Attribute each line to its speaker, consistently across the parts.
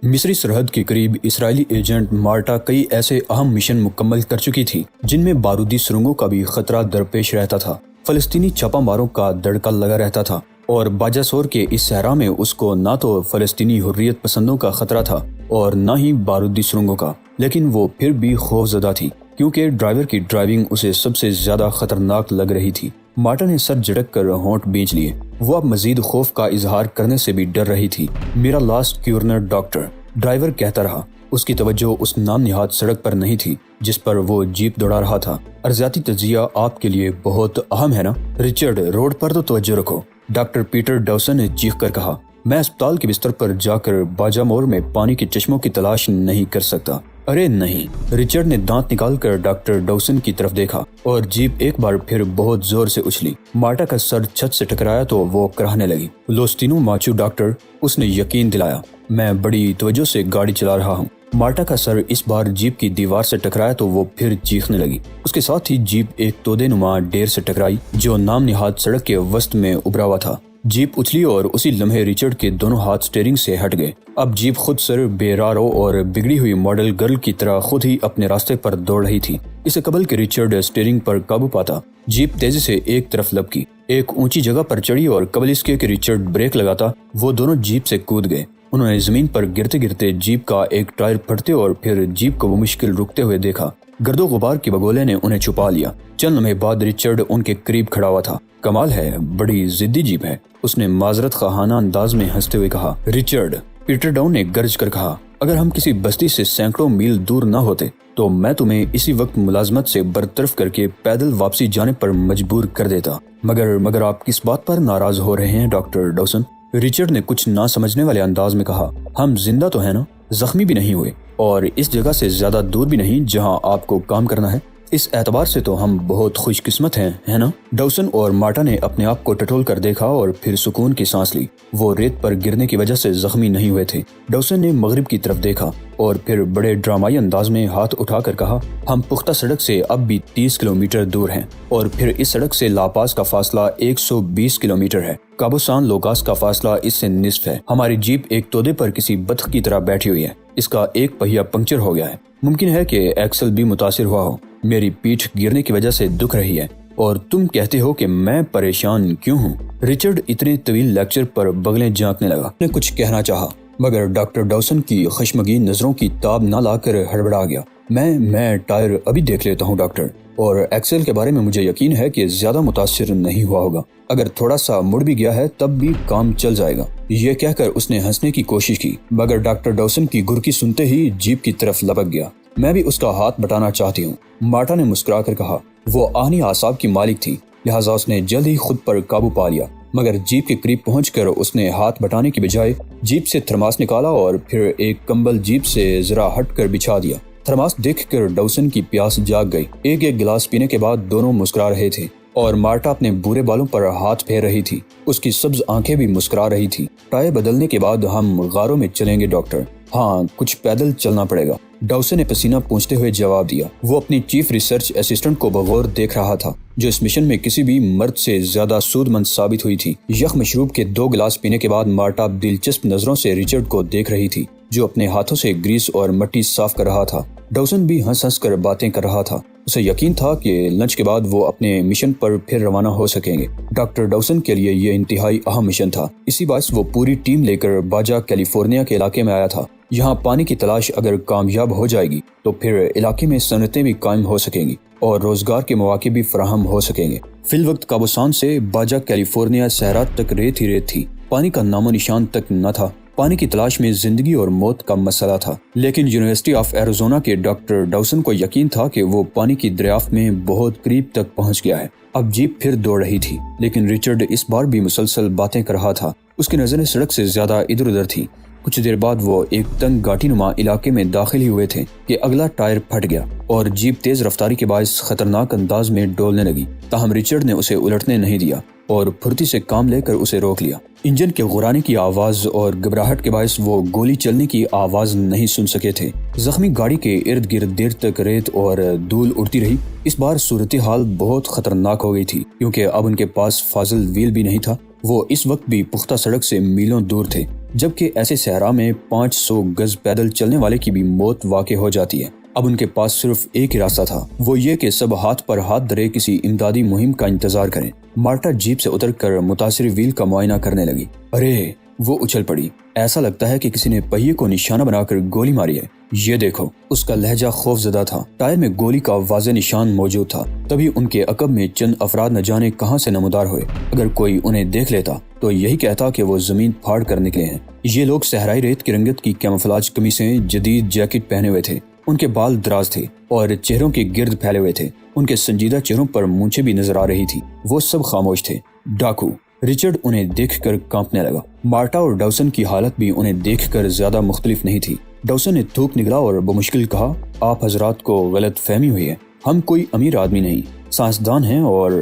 Speaker 1: مصری سرحد کے قریب اسرائیلی ایجنٹ مارٹا کئی ایسے اہم مشن مکمل کر چکی تھی جن میں بارودی سرنگوں کا بھی خطرہ درپیش رہتا تھا۔ فلسطینی چھاپا ماروں کا دڑکا لگا رہتا تھا اور باجاسور کے اس صحرا میں اس کو نہ تو فلسطینی حریت پسندوں کا خطرہ تھا اور نہ ہی بارودی سرنگوں کا، لیکن وہ پھر بھی خوف زدہ تھی کیونکہ ڈرائیور کی ڈرائیونگ اسے سب سے زیادہ خطرناک لگ رہی تھی۔ مارٹا نے سر جھٹک کر ہونٹ بھینچ لیے۔ وہ اب مزید خوف کا اظہار کرنے سے بھی ڈر رہی تھی۔ میرا لاسٹ کیورنر ڈاکٹر، ڈرائیور کہتا رہا۔ اس کی توجہ اس نام نہاد سڑک پر نہیں تھی جس پر وہ جیپ دوڑا رہا تھا۔ ارضیاتی تجزیہ آپ کے لیے بہت اہم ہے نا رچرڈ، روڈ پر تو توجہ رکھو، ڈاکٹر پیٹر ڈاوسن نے چیخ کر کہا۔ میں اسپتال کے بستر پر جا کر باجامور میں پانی کے چشموں کی تلاش نہیں کر سکتا۔ ارے نہیں، رچرڈ نے دانت نکال کر ڈاکٹر ڈاوسن کی طرف دیکھا اور جیپ ایک بار پھر بہت زور سے اچھلی۔ مارٹا کا سر چھت سے ٹکرایا تو وہ کراہنے لگی۔ لوستینو ماچو ڈاکٹر، اس نے یقین دلایا، میں بڑی توجہ سے گاڑی چلا رہا ہوں۔ مارٹا کا سر اس بار جیپ کی دیوار سے ٹکرایا تو وہ پھر چیخنے لگی۔ اس کے ساتھ ہی جیپ ایک تودے نما ڈیر سے ٹکرائی جو نام نہاد سڑک کے وسط میں ابھرا ہوا تھا۔ جیپ اچھلی اور اسی لمحے رچرڈ کے دونوں ہاتھ سٹیئرنگ سے ہٹ گئے۔ اب جیپ خود سر بے رارو اور بگڑی ہوئی ماڈل گرل کی طرح خود ہی اپنے راستے پر دوڑ رہی تھی۔ اسے قبل کہ رچرڈ سٹیئرنگ پر قابو پاتا، جیپ تیزی سے ایک طرف لپکی، ایک اونچی جگہ پر چڑھی اور قبل اس کے کہ رچرڈ بریک لگاتا وہ دونوں جیپ سے کود گئے۔ انہوں نے زمین پر گرتے گرتے جیپ کا ایک ٹائر پھٹتے اور پھر جیپ کو مشکل رکتے ہوئے دیکھا۔ گرد و غبار کے بگولے نے انہیں چھپا لیا۔ چند لمحے بعد رچرڈ ان کے قریب کھڑا ہوا تھا۔ کمال ہے، بڑی ضدی جیپ ہے، اس نے معذرت خواہانہ انداز میں ہنستے ہوئے کہا۔ رچرڈ، پیٹر ڈاؤن نے گرج کر کہا، اگر ہم کسی بستی سے سینکڑوں میل دور نہ ہوتے تو میں تمہیں اسی وقت ملازمت سے برطرف کر کے پیدل واپسی جانے پر مجبور کر دیتا۔ مگر آپ کس بات پر ناراض ہو رہے ہیں ڈاکٹر ڈاوسن؟ رچرڈ نے کچھ نہ سمجھنے والے انداز میں کہا، ہم زندہ تو ہیں نا، زخمی بھی نہیں ہوئے اور اس جگہ سے زیادہ دور بھی نہیں جہاں آپ کو کام کرنا ہے۔ اس اعتبار سے تو ہم بہت خوش قسمت ہیں، ہے نا؟ ڈاوسن اور مارٹا نے اپنے آپ کو ٹٹول کر دیکھا اور پھر سکون کی سانس لی۔ وہ ریت پر گرنے کی وجہ سے زخمی نہیں ہوئے تھے۔ ڈاوسن نے مغرب کی طرف دیکھا اور پھر بڑے ڈرامائی انداز میں ہاتھ اٹھا کر کہا، ہم پختہ سڑک سے اب بھی 30 کلومیٹر دور ہیں اور پھر اس سڑک سے لاپاس کا فاصلہ 120 کلومیٹر ہے۔ کابو سان لوکاس کا فاصلہ اس سے نصف ہے۔ ہماری جیپ ایک تودے پر کسی بطخ کی طرح بیٹھی ہوئی ہے۔ اس کا ایک پہیہ پنکچر ہو گیا ہے، ممکن ہے کہ ایکسل بھی متاثر ہوا ہو۔ میری پیٹھ گرنے کی وجہ سے دکھ رہی ہے اور تم کہتے ہو کہ میں پریشان کیوں ہوں؟ رچرڈ اتنے طویل لیکچر پر بغلیں جھانکنے لگا۔ نے کچھ کہنا چاہا مگر ڈاکٹر ڈاوسن کی خشمگین نظروں کی تاب نہ لا کر ہڑبڑا گیا۔ میں ٹائر ابھی دیکھ لیتا ہوں ڈاکٹر، اور ایکسل کے بارے میں مجھے یقین ہے کہ زیادہ متاثر نہیں ہوا ہوگا۔ اگر تھوڑا سا مڑ بھی گیا ہے تب بھی کام چل جائے گا۔ یہ کہہ کر اس نے ہنسنے کی کوشش کی مگر ڈاکٹر ڈاوسن کی گرکی سنتے ہی جیپ کی طرف لپک گیا۔ میں بھی اس کا ہاتھ بٹانا چاہتی ہوں، مارٹا نے مسکرا کر کہا۔ وہ آہنی اعصاب کی مالک تھی، لہٰذا اس نے جلد ہی خود پر قابو پا لیا، مگر جیپ کے قریب پہنچ کر اس نے ہاتھ بٹانے کی بجائے جیپ سے تھرماس نکالا اور پھر ایک کمبل جیپ سے ذرا ہٹ کر بچھا دیا۔ تھرماس دیکھ کر ڈاوسن کی پیاس جاگ گئی۔ ایک گلاس پینے کے بعد دونوں مسکرا رہے تھے اور مارٹا اپنے بورے بالوں پر ہاتھ پھیر رہی تھی۔ اس کی سبز آنکھیں بھی مسکرا رہی تھی۔ ٹائر بدلنے کے بعد ہم غاروں میں چلیں گے ڈاکٹر۔ ہاں، کچھ پیدل چلنا پڑے گا، ڈاوسن نے پسینہ پونچھتے ہوئے جواب دیا۔ وہ اپنی چیف ریسرچ اسسٹنٹ کو بغور دیکھ رہا تھا جو اس مشن میں کسی بھی مرد سے زیادہ سود مند ثابت ہوئی تھی۔ یخ مشروب کے 2 گلاس پینے کے بعد مارٹا دلچسپ نظروں سے رچرڈ کو دیکھ رہی تھی جو اپنے ہاتھوں سے گریس اور مٹی صاف کر رہا تھا۔ ڈاوسن بھی ہنس ہنس کر باتیں کر رہا تھا۔ اسے یقین تھا کہ لنچ کے بعد وہ اپنے مشن پر پھر روانہ ہو سکیں گے۔ ڈاکٹر ڈاوسن کے لیے یہ انتہائی اہم مشن تھا، اسی باعث وہ پوری ٹیم لے کر باجا کیلیفورنیا کے علاقے میں آیا تھا۔ یہاں پانی کی تلاش اگر کامیاب ہو جائے گی تو پھر علاقے میں صنعتیں بھی قائم ہو سکیں گی اور روزگار کے مواقع بھی فراہم ہو سکیں گے۔ فی الوقت کابوسان سے باجا کیلیفورنیا صحرا تک ریت ہی ریت تھی، پانی کا نام و نشان تک نہ تھا۔ پانی کی تلاش میں زندگی اور موت کا مسئلہ تھا، لیکن یونیورسٹی آف ایریزونا کے ڈاکٹر ڈاوسن کو یقین تھا کہ وہ پانی کی دریافت میں بہت قریب تک پہنچ گیا ہے۔ اب جیپ پھر دوڑ رہی تھی لیکن رچرڈ اس بار بھی مسلسل باتیں کر رہا تھا۔ اس کی نظریں سڑک سے زیادہ ادھر ادھر تھیں۔ کچھ دیر بعد وہ ایک تنگ گھاٹی نما علاقے میں داخل ہی ہوئے تھے کہ اگلا ٹائر پھٹ گیا اور جیپ تیز رفتاری کے باعث خطرناک انداز میں ڈولنے لگی۔ تاہم رچرڈ نے اسے الٹنے نہیں دیا اور پھرتی سے کام لے کر اسے روک لیا۔ انجن کے غرانے کی آواز اور گھبراہٹ کے باعث وہ گولی چلنے کی آواز نہیں سن سکے تھے۔ زخمی گاڑی کے ارد گرد دیر تک ریت اور دھول اڑتی رہی۔ اس بار صورتحال بہت خطرناک ہو گئی تھی کیونکہ اب ان کے پاس فاضل ویل بھی نہیں تھا۔ وہ اس وقت بھی پختہ سڑک سے میلوں دور تھے۔ جبکہ ایسے صحرا میں 500 گز پیدل چلنے والے کی بھی موت واقع ہو جاتی ہے۔ اب ان کے پاس صرف ایک ہی راستہ تھا، وہ یہ کہ سب ہاتھ پر ہاتھ دھرے کسی امدادی مہم کا انتظار کریں۔ مارٹا جیپ سے اتر کر متاثر ویل کا معائنہ کرنے لگی۔ ارے وہ اچھل پڑی، ایسا لگتا ہے کہ کسی نے پہیے کو نشانہ بنا کر گولی ماری ہے۔ یہ دیکھو، اس کا لہجہ خوف زدہ تھا۔ ٹائر میں گولی کا واضح نشان موجود تھا۔ تبھی ان کے عقب میں چند افراد نہ جانے کہاں سے نمودار ہوئے۔ اگر کوئی انہیں دیکھ لیتا تو یہی کہتا کہ وہ زمین پھاڑ کر نکلے ہیں۔ یہ لوگ صحرائی ریت کی رنگت کی کیموفلاج قمیصیں، جدید جیکٹ پہنے ہوئے تھے۔ ان کے بال دراز تھے اور چہروں کے گرد پھیلے ہوئے تھے۔ ان کے سنجیدہ چہروں پر مونچھیں بھی نظر آ رہی تھی۔ وہ سب خاموش تھے۔ ڈاکو رچرڈ انہیں دیکھ کر کانپنے لگا۔ مارٹا اور ڈاوسن کی حالت بھی انہیں دیکھ کر زیادہ مختلف نہیں تھی۔ ڈاوسن نے تھوک نگلا اور بمشکل کہا، آپ حضرات کو غلط فہمی ہوئی ہے، ہم کوئی امیر آدمی نہیں، سائنسدان ہیں اور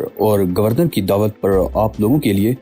Speaker 1: گورنر کی دعوت پر آپ لوگوں کے لیے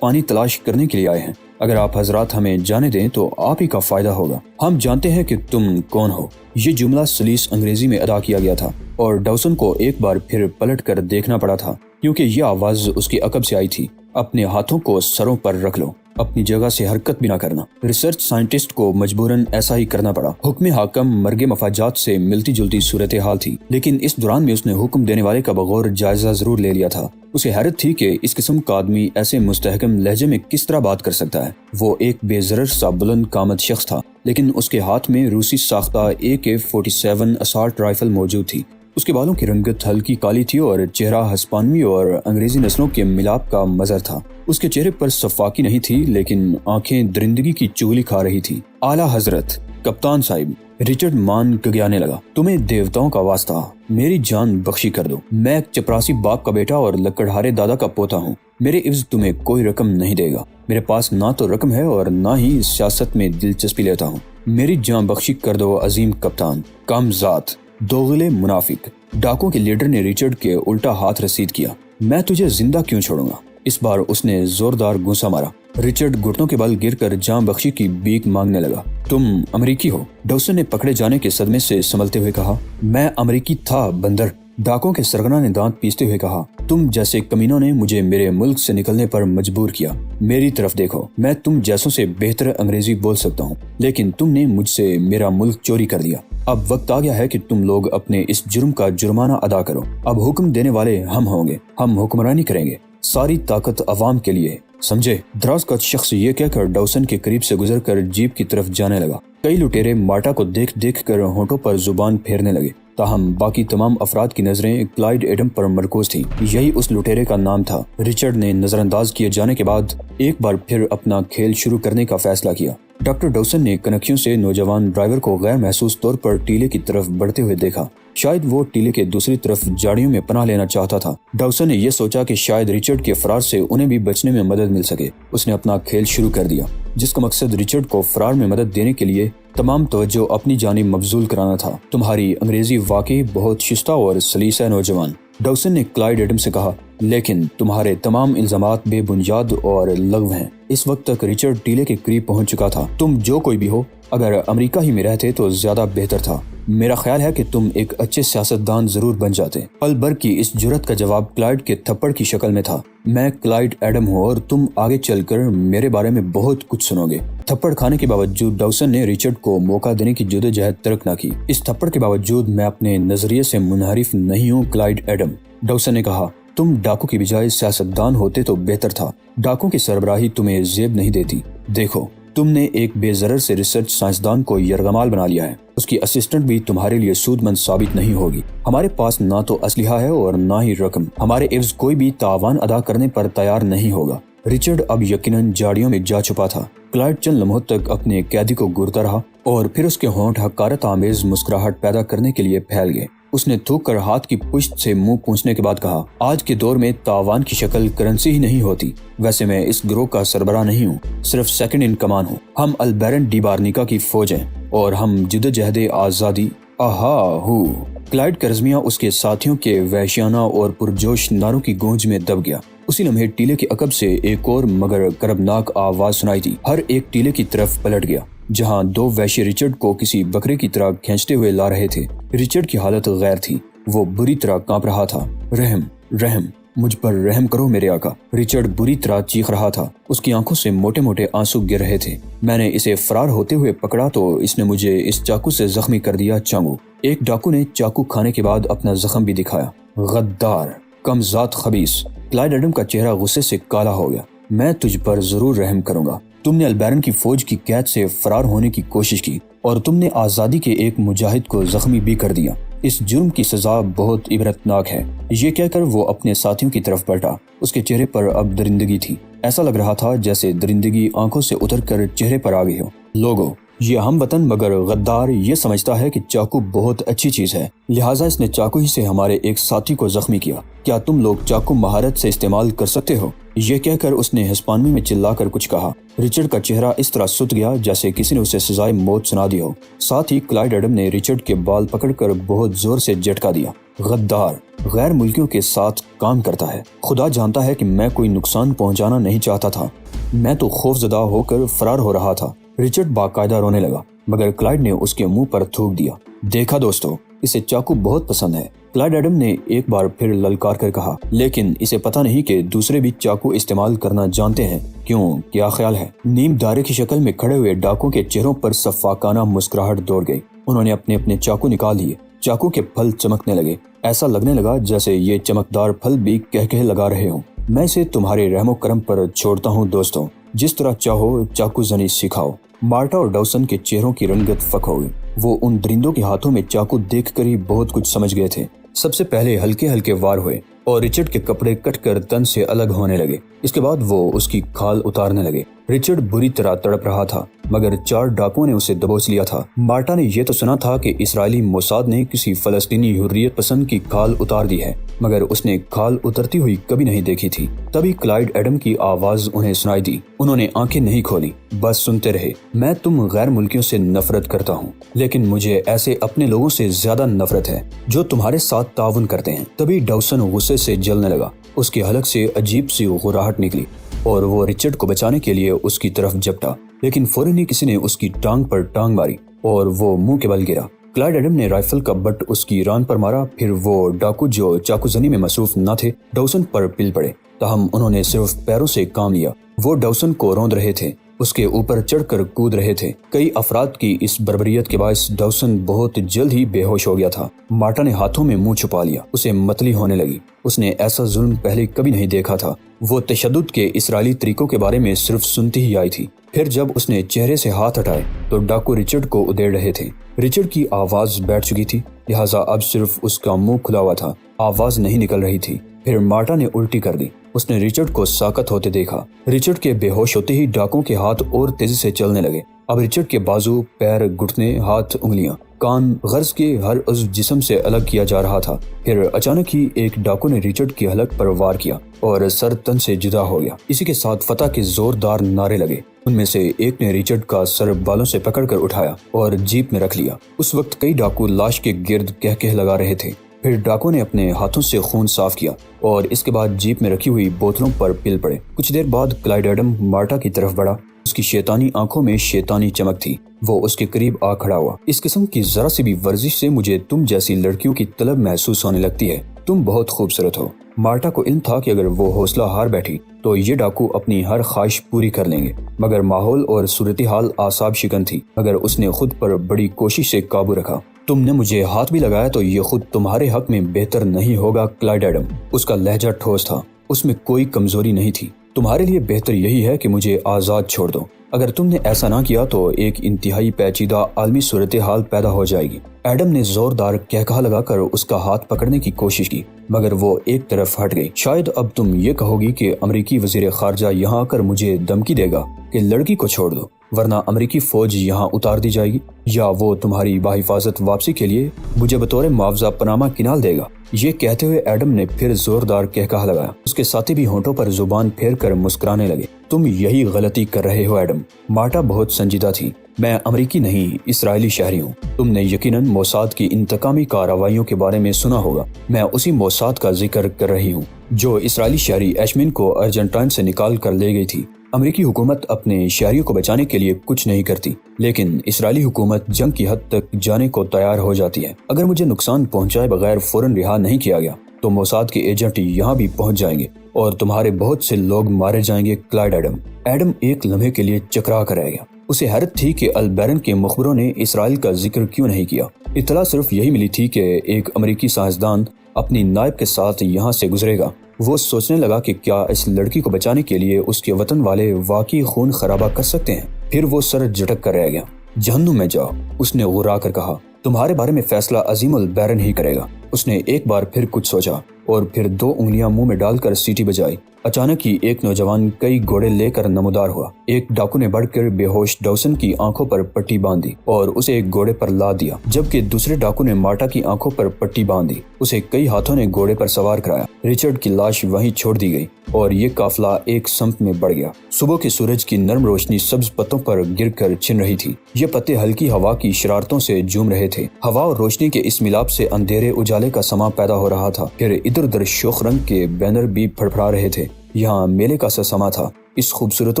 Speaker 1: پانی تلاش کرنے کے لیے آئے ہیں۔ اگر آپ حضرات ہمیں جانے دیں تو آپ ہی کا فائدہ ہوگا۔ ہم جانتے ہیں کہ تم کون ہو۔ یہ جملہ سلیس انگریزی میں ادا کیا گیا تھا اور ڈاوسن کو ایک بار پھر پلٹ کر دیکھنا پڑا تھا کیونکہ یہ آواز اس کی عقب سے آئی تھی۔ اپنے ہاتھوں کو سروں پر رکھ لو، اپنی جگہ سے حرکت بھی نہ کرنا۔ ریسرچ سائنٹسٹ کو مجبوراً ایسا ہی کرنا پڑا۔ حکم حاکم مرگ مفاجات سے ملتی جلتی صورتحال تھی، لیکن اس دوران میں اس نے حکم دینے والے کا بغور جائزہ ضرور لے لیا تھا۔ اسے حیرت تھی کہ اس قسم کا آدمی ایسے مستحکم لہجے میں کس طرح بات کر سکتا ہے۔ وہ ایک بے ضرر سا بلند قامت شخص تھا، لیکن اس کے ہاتھ میں روسی ساختہ AK-47 اسالٹ رائفل موجود تھی۔ اس کے بالوں کی رنگت ہلکی کالی تھی اور چہرہ ہسپانوی اور انگریزی نسلوں کے ملاپ کا مظہر تھا۔ اس کے چہرے پر صفاقی نہیں تھی، لیکن آنکھیں درندگی کی چغلی کھا رہی تھی۔ اعلیٰ حضرت، کپتان صاحب، رچرڈ مان گگیانے لگا، تمہیں دیوتاؤں کا واسطہ، میری جان بخشی کر دو۔ میں ایک چپراسی باپ کا بیٹا اور لکڑہارے دادا کا پوتا ہوں۔ میرے عوض تمہیں کوئی رقم نہیں دے گا۔ میرے پاس نہ تو رقم ہے اور نہ ہی سیاست میں دلچسپی لیتا ہوں۔ میری جان بخشی کر دو عظیم کپتان۔ کم ذات، دوغلے منافق۔ ڈاکوں کے لیڈر نے رچرڈ کے الٹا ہاتھ رسید کیا۔ میں تجھے زندہ کیوں چھوڑوں گا؟ اس بار اس نے زوردار گھونسا مارا۔ رچرڈ گھٹنوں کے بل گر کر جان بخشی کی بھیک مانگنے لگا۔ تم امریکی ہو؟ ڈاوسن نے پکڑے جانے کے صدمے سے سنبھلتے ہوئے کہا۔ میں امریکی تھا بندر، ڈاکوں کے سرگنا نے دانت پیستے ہوئے کہا۔ تم جیسے کمینوں نے مجھے میرے ملک سے نکلنے پر مجبور کیا۔ میری طرف دیکھو، میں تم جیسوں سے بہتر انگریزی بول سکتا ہوں، لیکن تم نے مجھ سے میرا ملک چوری کر دیا۔ اب وقت آ گیا ہے کہ تم لوگ اپنے اس جرم کا جرمانہ ادا کرو۔ اب حکم دینے والے ہم ہوں گے، ہم حکمرانی کریں گے، ساری طاقت عوام کے لیے، سمجھے؟ دراز کا شخص یہ کہہ کر ڈاوسن کے قریب سے گزر کر جیپ کی طرف جانے لگا۔ کئی لٹیرے مارٹا کو دیکھ کر ہونٹوں پر زبان پھیرنے لگے، تاہم باقی تمام افراد کی نظریں کلائڈ ایڈم پر مرکوز تھیں۔ یہی اس لٹیرے کا نام تھا۔ رچرڈ نے نظر انداز کیے جانے کے بعد ایک بار پھر اپنا کھیل شروع کرنے کا فیصلہ کیا۔ ڈاکٹر ڈاوسن نے کنکھیوں سے نوجوان ڈرائیور کو غیر محسوس طور پر ٹیلے کی طرف بڑھتے ہوئے دیکھا۔ شاید وہ ٹیلے کے دوسری طرف جاڑیوں میں پناہ لینا چاہتا تھا۔ ڈاوسن نے یہ سوچا کہ شاید رچرڈ کے فرار سے انہیں بھی بچنے میں مدد مل سکے۔ اس نے اپنا کھیل شروع کر دیا، جس کا مقصد رچرڈ کو فرار میں مدد دینے کے لیے تمام توجہ اپنی جانب مبذول کرانا تھا۔ تمہاری انگریزی واقعی بہت شستہ اور سلیس ہے نوجوان، ڈاوسن نے کلائڈ ایڈم سے کہا، لیکن تمہارے تمام الزامات بے بنیاد اور لغو ہیں۔ اس وقت تک رچرڈ ٹیلے کے قریب پہنچ چکا تھا۔ تم جو کوئی بھی ہو، اگر امریکہ ہی میں رہتے تو زیادہ بہتر تھا۔ میرا خیال ہے کہ تم ایک اچھے سیاستدان ضرور بن جاتے۔ پل بھر کی اس جرات کا جواب کلائڈ کے تھپڑ کی شکل میں تھا۔ میں کلائڈ ایڈم ہوں اور تم آگے چل کر میرے بارے میں بہت کچھ سنو گے۔ تھپڑ کھانے کے باوجود ڈاوسن نے رچرڈ کو موقع دینے کی جدوجہد ترک نہ کی۔ اس تھپڑ کے باوجود میں اپنے نظریے سے منحرف نہیں ہوں کلائڈ ایڈم، ڈاوسن نے کہا۔ تم ڈاکو کی بجائے سیاستدان ہوتے تو بہتر تھا۔ ڈاکو کی سربراہی تمہیں زیب نہیں دیتی۔ دیکھو، تم نے ایک بے ضرر سے ریسرچ سائنسدان کو یرغمال بنا لیا ہے۔ اس کی اسسٹنٹ بھی تمہارے لیے سود مند ثابت نہیں ہوگی۔ ہمارے پاس نہ تو اسلحہ ہے اور نہ ہی رقم۔ ہمارے عوض کوئی بھی تعاون ادا کرنے پر تیار نہیں ہوگا۔ رچرڈ اب یقیناً جاڑیوں میں جا چھپا تھا۔ کلائڈ چند لمحوں تک اپنے قیدی کو گھورتا رہا اور پھر اس کے ہونٹ حقارت آمیز مسکراہٹ پیدا کرنے کے لیے پھیل گئے۔ اس نے تھوک کر ہاتھ کی پشت سے منہ پونچھنے کے بعد کہا، آج کے دور میں تاوان کی شکل کرنسی ہی نہیں ہوتی۔ ویسے میں اس گروہ کا سربراہ نہیں ہوں، صرف سیکنڈ ان کمان ہوں۔ ہم البیرن ڈی بارنیکا کی فوج ہیں اور ہم جدوجہد آزادی آہا ہو۔ کلائڈ کرزمیا اس کے ساتھیوں کے وحشیانہ اور پرجوش نعروں کی گونج میں دب گیا۔ اسی لمحے ٹیلے کے عقب سے ایک اور مگر کربناک آواز سنائی دی۔ ہر ایک ٹیلے کی طرف پلٹ گیا، جہاں دو وحشی رچرڈ کو کسی بکرے کی طرح کھینچتے ہوئے لا رہے تھے۔ رچرڈ کی حالت غیر تھی، وہ بری طرح کانپ رہا تھا۔ رحم، رحم، مجھ پر رحم کرو میرے آقا۔ رچرڈ بری طرح چیخ رہا تھا، اس کی آنکھوں سے موٹے موٹے آنسو گر رہے تھے۔ میں نے اسے فرار ہوتے ہوئے پکڑا تو اس نے مجھے اس چاقو سے زخمی کر دیا چانگو۔ ایک ڈاکو نے چاقو کھانے کے بعد اپنا زخم بھی دکھایا۔ غدار، کم ذات خبیث۔ کلائڈ ایڈم کا چہرہ غصے سے کالا ہو گیا۔ میں تجھ پر ضرور رحم کروں گا۔ تم نے البیرن کی فوج کی قید سے فرار ہونے کی کوشش کی اور تم نے آزادی کے ایک مجاہد کو زخمی بھی کر دیا۔ اس جرم کی سزا بہت عبرتناک ہے۔ یہ کہہ کر وہ اپنے ساتھیوں کی طرف پلٹا۔ اس کے چہرے پر اب درندگی تھی۔ ایسا لگ رہا تھا جیسے درندگی آنکھوں سے اتر کر چہرے پر آ گئی ہو۔ لوگوں، یہ ہم وطن مگر غدار یہ سمجھتا ہے کہ چاقو بہت اچھی چیز ہے، لہٰذا اس نے چاقو ہی سے ہمارے ایک ساتھی کو زخمی کیا۔ کیا تم لوگ چاقو مہارت سے استعمال کر سکتے ہو؟ یہ کہہ کر اس نے ہسپانوی میں چلا کر کچھ کہا۔ رچرڈ کا چہرہ اس طرح ست گیا جیسے کسی نے اسے سزائے موت سنا دی ہو۔ ساتھ ہی کلائڈ ایڈم نے رچرڈ کے بال پکڑ کر بہت زور سے جھٹکا دیا۔ غدار، غیر ملکیوں کے ساتھ کام کرتا ہے۔ خدا جانتا ہے کہ میں کوئی نقصان پہنچانا نہیں چاہتا تھا، میں تو خوف زدہ ہو کر فرار ہو رہا تھا۔ رچرڈ باقاعدہ رونے لگا مگر کلائڈ نے اس کے منہ پر تھوک دیا۔ دیکھا دوستو، اسے چاقو بہت پسند ہے، کلائڈ ایڈم نے ایک بار پھر للکار کر کہا، لیکن اسے پتہ نہیں کہ دوسرے بھی چاقو استعمال کرنا جانتے ہیں۔ کیوں، کیا خیال ہے؟ نیم دارے کی شکل میں کھڑے ہوئے ڈاکوں کے چہروں پر سفاکانہ مسکراہٹ دوڑ گئی۔ انہوں نے اپنے اپنے چاقو نکال لیے۔ چاقو کے پھل چمکنے لگے۔ ایسا لگنے لگا جیسے یہ چمکدار پھل بھی کہکہے لگا رہے ہوں۔ میں اسے تمہارے رحم و کرم پر چھوڑتا ہوں دوستوں، جس طرح چاہو چاقو زنی سکھاؤ۔ مارٹا اور ڈاوسن کے چہروں کی رنگت فک ہو گئی۔ وہ ان درندوں کے ہاتھوں میں چاقو دیکھ کر ہی بہت کچھ سمجھ گئے تھے۔ سب سے پہلے ہلکے ہلکے وار ہوئے اور رچرڈ کے کپڑے کٹ کر تن سے الگ ہونے لگے۔ اس کے بعد وہ اس کی کھال اتارنے لگے۔ رچرڈ بری طرح تڑپ رہا تھا مگر 4 ڈاکوؤں نے اسے دبوچ لیا تھا۔ مارٹا نے یہ تو سنا تھا کہ اسرائیلی موساد نے کسی فلسطینی حریت پسند کی کھال اتار دی ہے مگر اس نے کھال اترتی ہوئی کبھی نہیں دیکھی تھی۔ تبھی کلائڈ ایڈم کی آواز انہیں سنائی دی۔ انہوں نے آنکھیں نہیں کھولی، بس سنتے رہے۔ میں تم غیر ملکیوں سے نفرت کرتا ہوں لیکن مجھے ایسے اپنے لوگوں سے زیادہ نفرت ہے جو تمہارے ساتھ تعاون کرتے ہیں۔ تبھی ڈاوسن غصے سے جلنے لگا۔ اس کے حلق سے عجیب سی غراہٹ نکلی اور وہ رچرڈ کو بچانے کے لیے اس کی طرف جھپٹا، لیکن فوراً ہی کسی نے اس کی ٹانگ پر ٹانگ ماری اور وہ منہ کے بل گرا۔ کلائڈ ایڈم نے رائفل کا بٹ اس کی ران پر مارا، پھر وہ ڈاکو جو چاقو زنی میں مصروف نہ تھے ڈاوسن پر پل پڑے، تاہم انہوں نے صرف پیروں سے کام لیا۔ وہ ڈاوسن کو روند رہے تھے، اس کے اوپر چڑھ کر کود رہے تھے۔ کئی افراد کی اس بربریت کے باعث ڈاوسن بہت جلد ہی بے ہوش ہو گیا تھا۔ مارٹا نے ہاتھوں میں منہ چھپا لیا، اسے متلی ہونے لگی۔ اس نے ایسا ظلم پہلے کبھی نہیں دیکھا تھا۔ وہ تشدد کے اسرائیلی طریقوں کے بارے میں صرف سنتی ہی آئی تھی۔ پھر جب اس نے چہرے سے ہاتھ ہٹائے تو ڈاکو رچرڈ کو ادھیڑ رہے تھے۔ رچرڈ کی آواز بیٹھ چکی تھی، لہٰذا اب صرف اس کا منہ کھلا ہوا تھا، آواز نہیں نکل رہی تھی۔ پھر مارٹا نے الٹی کر دی۔ اس نے رچرڈ کو ساکت ہوتے دیکھا۔ رچرڈ کے بے ہوش ہوتے ہی ڈاکوں کے ہاتھ اور تیزی سے چلنے لگے۔ اب رچرڈ کے بازو، پیر، گھٹنے، ہاتھ، انگلیاں، کان، غرض کے ہر عضو جسم سے الگ کیا جا رہا تھا۔ پھر اچانک ہی ایک ڈاکو نے رچرڈ کے حلق پر وار کیا اور سر تن سے جدا ہو گیا۔ اسی کے ساتھ فتح کے زوردار نعرے لگے۔ ان میں سے ایک نے رچرڈ کا سر بالوں سے پکڑ کر اٹھایا اور جیپ میں رکھ لیا۔ اس وقت کئی ڈاکو لاش کے گرد کہکہے لگا رہے تھے۔ پھر ڈاکو نے اپنے ہاتھوں سے خون صاف کیا اور اس کے بعد جیپ میں رکھی ہوئی بوتلوں پر پل پڑے۔ کچھ دیر بعد کلائڈ ایڈم مارٹا کی طرف بڑھا۔ اس کی شیطانی آنکھوں میں شیطانی چمک تھی۔ وہ اس کے قریب آ کھڑا ہوا۔ اس قسم کی ذرا سی بھی ورزش سے مجھے تم جیسی لڑکیوں کی طلب محسوس ہونے لگتی ہے۔ تم بہت خوبصورت ہو۔ مارٹا کو علم تھا کہ اگر وہ حوصلہ ہار بیٹھی تو یہ ڈاکو اپنی ہر خواہش پوری کر لیں گے، مگر ماحول اور صورتحال اعصاب شکن تھی، مگر اس نے خود پر بڑی کوشش سے قابو رکھا۔ تم نے مجھے ہاتھ بھی لگایا تو یہ خود تمہارے حق میں بہتر نہیں ہوگا کلائڈ ایڈم۔ اس کا لہجہ ٹھوس تھا، اس میں کوئی کمزوری نہیں تھی۔ تمہارے لیے بہتر یہی ہے کہ مجھے آزاد چھوڑ دو۔ اگر تم نے ایسا نہ کیا تو ایک انتہائی پیچیدہ عالمی صورتحال پیدا ہو جائے گی۔ ایڈم نے زوردار کہکہا لگا کر اس کا ہاتھ پکڑنے کی کوشش کی مگر وہ ایک طرف ہٹ گئی۔ شاید اب تم یہ کہو گی کہ امریکی وزیر خارجہ یہاں آ کر مجھے دھمکی دے گا کہ لڑکی کو چھوڑ دو ورنہ امریکی فوج یہاں اتار دی جائے گی، یا وہ تمہاری بحفاظت واپسی کے لیے مجھے بطور معاوضہ پناما کنال دے گا۔ یہ کہتے ہوئے ایڈم نے پھر زوردار کہکہا لگایا۔ اس کے ساتھی بھی ہونٹوں پر زبان پھیر کر مسکرانے لگے۔ تم یہی غلطی کر رہے ہو ایڈم۔ مارٹا بہت سنجیدہ تھی۔ میں امریکی نہیں، اسرائیلی شہری ہوں۔ تم نے یقیناً موساد کی انتقامی کارروائیوں کے بارے میں سنا ہوگا۔ میں اسی موساد کا ذکر کر رہی ہوں جو اسرائیلی شہری ایشمن کو ارجنٹائن سے نکال کر لے گئی تھی۔ امریکی حکومت اپنے شہریوں کو بچانے کے لیے کچھ نہیں کرتی، لیکن اسرائیلی حکومت جنگ کی حد تک جانے کو تیار ہو جاتی ہے۔ اگر مجھے نقصان پہنچائے بغیر فوراً رہا نہیں کیا گیا تو موساد کے ایجنٹ یہاں بھی پہنچ جائیں گے اور تمہارے بہت سے لوگ مارے جائیں گے۔ کلائڈ ایڈم ایک لمحے کے لیے چکرا کر رہ گیا۔ اسے حیرت تھی کہ البیرن کے مخبروں نے اسرائیل کا ذکر کیوں نہیں کیا۔ اطلاع صرف یہی ملی تھی کہ ایک امریکی سائنسدان اپنی نائب کے ساتھ یہاں سے گزرے گا۔ وہ سوچنے لگا کہ کیا اس لڑکی کو بچانے کے لیے اس کے وطن والے واقعی خون خرابہ کر سکتے ہیں؟ پھر وہ سر جھٹک کر رہ گیا۔ جہنم میں جاؤ، اس نے غرا کر کہا، تمہارے بارے میں فیصلہ عظیم البیرن ہی کرے گا۔ اس نے ایک بار پھر کچھ سوچا اور پھر 2 انگلیاں منہ میں ڈال کر سیٹی بجائی۔ اچانک ہی ایک نوجوان کئی گھوڑے لے کر نمودار ہوا۔ ایک ڈاکو نے بڑھ کر بے ہوش ڈاوسن کی آنکھوں پر پٹی باندھ دی اور اسے ایک گھوڑے پر لاد دیا، جبکہ دوسرے ڈاکو نے مارٹا کی آنکھوں پر پٹی باندھ دی۔ اسے کئی ہاتھوں نے گھوڑے پر سوار کرایا۔ رچرڈ کی لاش وہیں چھوڑ دی گئی اور یہ قافلہ ایک سمت میں بڑھ گیا۔ صبح کے سورج کی نرم روشنی سبز پتوں پر گر کر چھن رہی تھی۔ یہ پتے ہلکی ہوا کی شرارتوں سے جھوم رہے تھے۔ ہوا اور روشنی کے اس ملاپ سے اندھیرے اجالے کا سما پیدا ہو رہا تھا۔ پھر ادھر ادھر شوخ رنگ کے بینر بھی پھڑپھڑا رہے تھے۔ یہاں میلے کا سا سما تھا۔ اس خوبصورت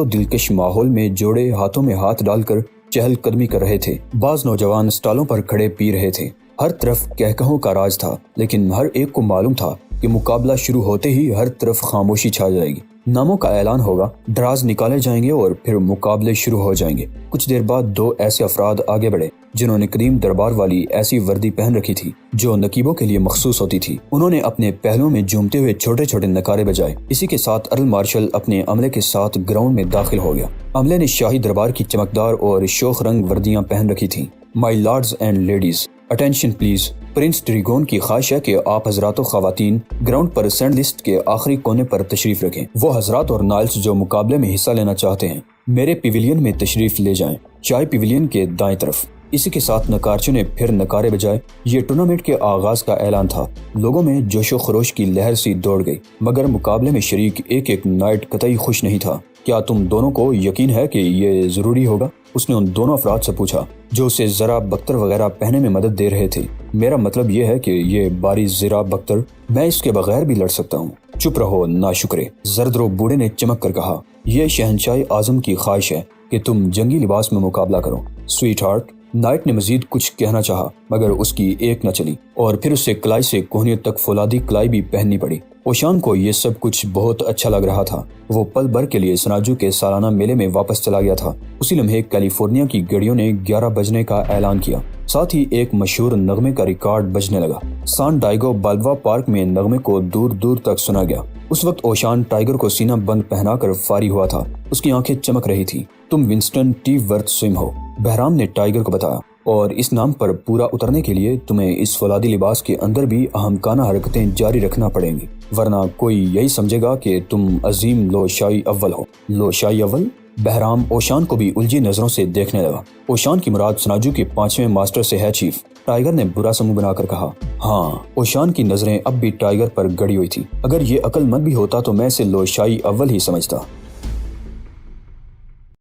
Speaker 1: و دلکش ماحول میں جوڑے ہاتھوں میں ہاتھ ڈال کر چہل قدمی کر رہے تھے۔ بعض نوجوان اسٹالوں پر کھڑے پی رہے تھے۔ ہر طرف کہکہوں کا راج تھا، لیکن ہر ایک کو معلوم تھا کہ مقابلہ شروع ہوتے ہی ہر طرف خاموشی چھا جائے گی۔ ناموں کا اعلان ہوگا، ڈراز نکالے جائیں گے اور پھر مقابلے شروع ہو جائیں گے۔ کچھ دیر بعد 2 ایسے افراد آگے بڑھے جنہوں نے قدیم دربار والی ایسی وردی پہن رکھی تھی جو نقیبوں کے لیے مخصوص ہوتی تھی۔ انہوں نے اپنے پہلوؤں میں جھومتے ہوئے چھوٹے چھوٹے نعرے بجائے۔ اسی کے ساتھ ارل مارشل اپنے عملے کے ساتھ گراؤنڈ میں داخل ہو گیا۔ عملے نے شاہی دربار کی چمکدار اور شوخ رنگ وردیاں پہن رکھی تھیں۔ My lords and ladies, attention please. Prince dragon کی خواہش ہے کہ آپ حضرات و خواتین گراؤنڈ پر سینڈ لسٹ کے آخری کونے پر تشریف رکھیں۔ وہ حضرات اور نائلز جو مقابلے میں حصہ لینا چاہتے ہیں میرے پیویلین میں تشریف لے جائیں، چائے پیویلین کے دائیں طرف۔ اسی کے ساتھ نقارچوں نے پھر نعرے بجائے۔ یہ ٹورنامنٹ کے آغاز کا اعلان تھا۔ لوگوں میں جوش و خروش کی لہر سی دوڑ گئی، مگر مقابلے میں شریک ایک نائٹ قطعی خوش نہیں تھا۔ کیا تم دونوں کو یقین ہے کہ یہ ضروری ہوگا؟ اس نے ان دونوں افراد سے پوچھا جو اسے زرہ بختر وغیرہ پہنے میں مدد دے رہے تھے۔ میرا مطلب یہ ہے کہ یہ باری زرہ بختر، میں اس کے بغیر بھی لڑ سکتا ہوں۔ چپ رہو ناشکرے، زرد رو بوڑھے نے چمک کر کہا۔ یہ شہنشاہ اعظم کی خواہش ہے کہ تم جنگی لباس میں مقابلہ کرو، سویٹ ہارٹ۔ نائٹ نے مزید کچھ کہنا چاہا مگر اس کی ایک نہ چلی اور پھر اسے کلائی سے کوہنیوں تک فولادی کلائی بھی پہننی پڑی۔ اوشان کو یہ سب کچھ بہت اچھا لگ رہا تھا۔ وہ پل بھر کے لیے سناجو کے سالانہ میلے میں واپس چلا گیا تھا۔ اسی لمحے کیلیفورنیا کی گھڑیوں نے 11 بجنے کا اعلان کیا، ساتھ ہی ایک مشہور نغمے کا ریکارڈ بجنے لگا۔ سان ڈائیگو بالبوا پارک میں نغمے کو دور دور تک سنا گیا۔ اس وقت اوشان ٹائیگر کو سینہ بند پہنا کر فاری ہوا تھا۔ اس کی آنکھیں چمک رہی تھی۔ تم ونسٹن ٹی ورتھ سوئم ہو، بہرام نے ٹائیگر کو بتایا، اور اس نام پر پورا اترنے کے لیے تمہیں اس فولادی لباس کے اندر بھی اہمکانہ حرکتیں جاری رکھنا پڑیں گی، ورنہ کوئی یہی سمجھے گا کہ تم عظیم لوشائی اول ہو۔ لوشائی اول؟ بہرام اوشان کو بھی الجھی نظروں سے دیکھنے لگا۔ اوشان کی مراد سناجو کے 5ویں ماسٹر سے ہے چیف، ٹائیگر نے برا سا منہ بنا کر کہا۔ ہاں، اوشان کی نظریں اب بھی ٹائیگر پر گڑی ہوئی تھی۔ اگر یہ عقل مند بھی ہوتا تو میں اسے لوشائی اول ہی سمجھتا۔